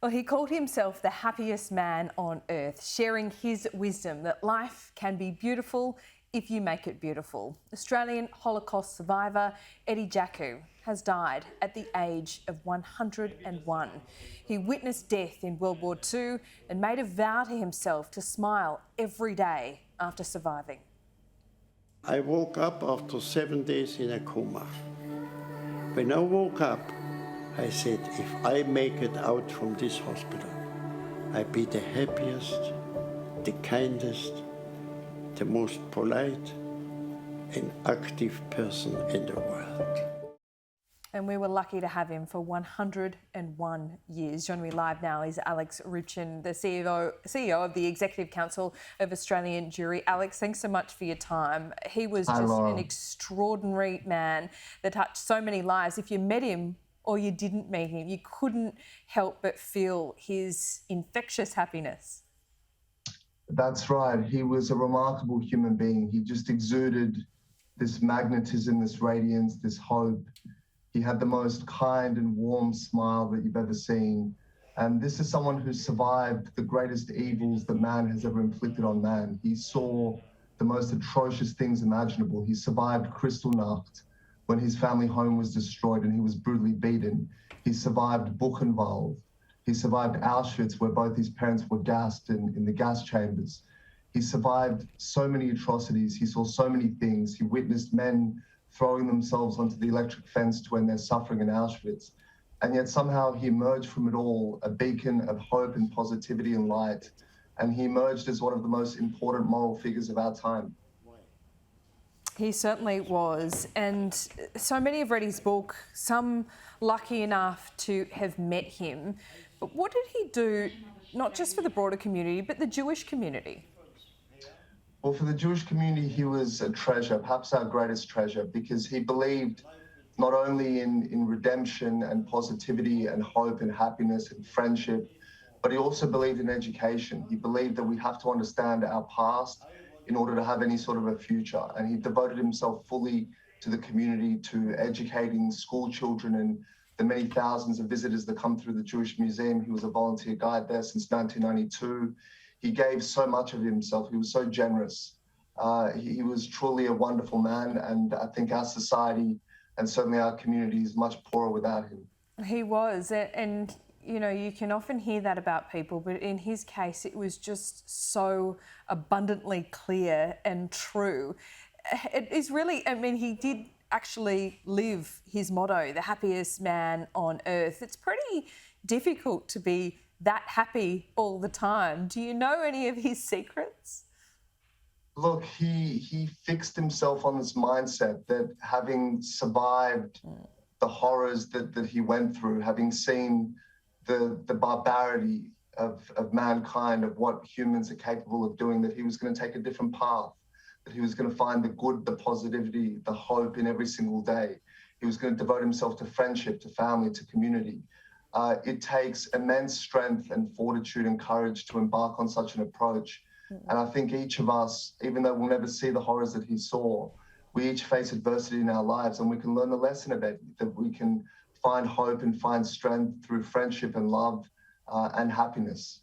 Well, he called himself the happiest man on earth, sharing his wisdom that life can be beautiful if you make it beautiful. Australian Holocaust survivor Eddie Jaku has died at the age of 101. He witnessed death in World War II and made a vow to himself to smile every day after surviving. I woke up after 7 days in a coma. When I woke up, I said, if I make it out from this hospital, I'll be the happiest, the kindest, the most polite and active person in the world. And we were lucky to have him for 101 years. Joining me live now is Alex Ruchin, the CEO of the Executive Council of Australian Jewry. Alex, thanks so much for your time. He was an extraordinary man that touched so many lives. If you met him or you didn't meet him, you couldn't help but feel his infectious happiness. That's right. He was a remarkable human being. He just exuded this magnetism, this radiance, this hope. He had the most kind and warm smile that you've ever seen. And this is someone who survived the greatest evils that man has ever inflicted on man. He saw the most atrocious things imaginable. He survived Kristallnacht, when his family home was destroyed and he was brutally beaten. He survived Buchenwald. He survived Auschwitz, where both his parents were gassed in the gas chambers. He survived so many atrocities. He saw so many things. He witnessed men throwing themselves onto the electric fence to end their suffering in Auschwitz. And yet somehow he emerged from it all a beacon of hope and positivity and light. And he emerged as one of the most important moral figures of our time. He certainly was. And so many have read his book, some lucky enough to have met him. But what did he do, not just for the broader community, but the Jewish community? Well, for the Jewish community, he was a treasure, perhaps our greatest treasure, because he believed not only in redemption and positivity and hope and happiness and friendship, but he also believed in education. He believed that we have to understand our past in order to have any sort of a future. And he devoted himself fully to the community, to educating school children and the many thousands of visitors that come through the Jewish Museum. He was a volunteer guide there since 1992. He gave so much of himself. He was so generous. He was truly a wonderful man, and I think our society and certainly our community is much poorer without him. He was, and you know, you can often hear that about people, but in his case, it was just so abundantly clear and true. It is really, I mean, he did actually live his motto, the happiest man on earth. It's pretty difficult to be that happy all the time. Do you know any of his secrets? Look, he fixed himself on this mindset that having survived the horrors that he went through, having seen the barbarity of mankind, of what humans are capable of doing, that he was going to take a different path, that he was going to find the good, the positivity, the hope in every single day. He was going to devote himself to friendship, to family, to community. It takes immense strength and fortitude and courage to embark on such an approach. And I think each of us, even though we'll never see the horrors that he saw, we each face adversity in our lives, and we can learn the lesson of it, that we can find hope and find strength through friendship and love and happiness.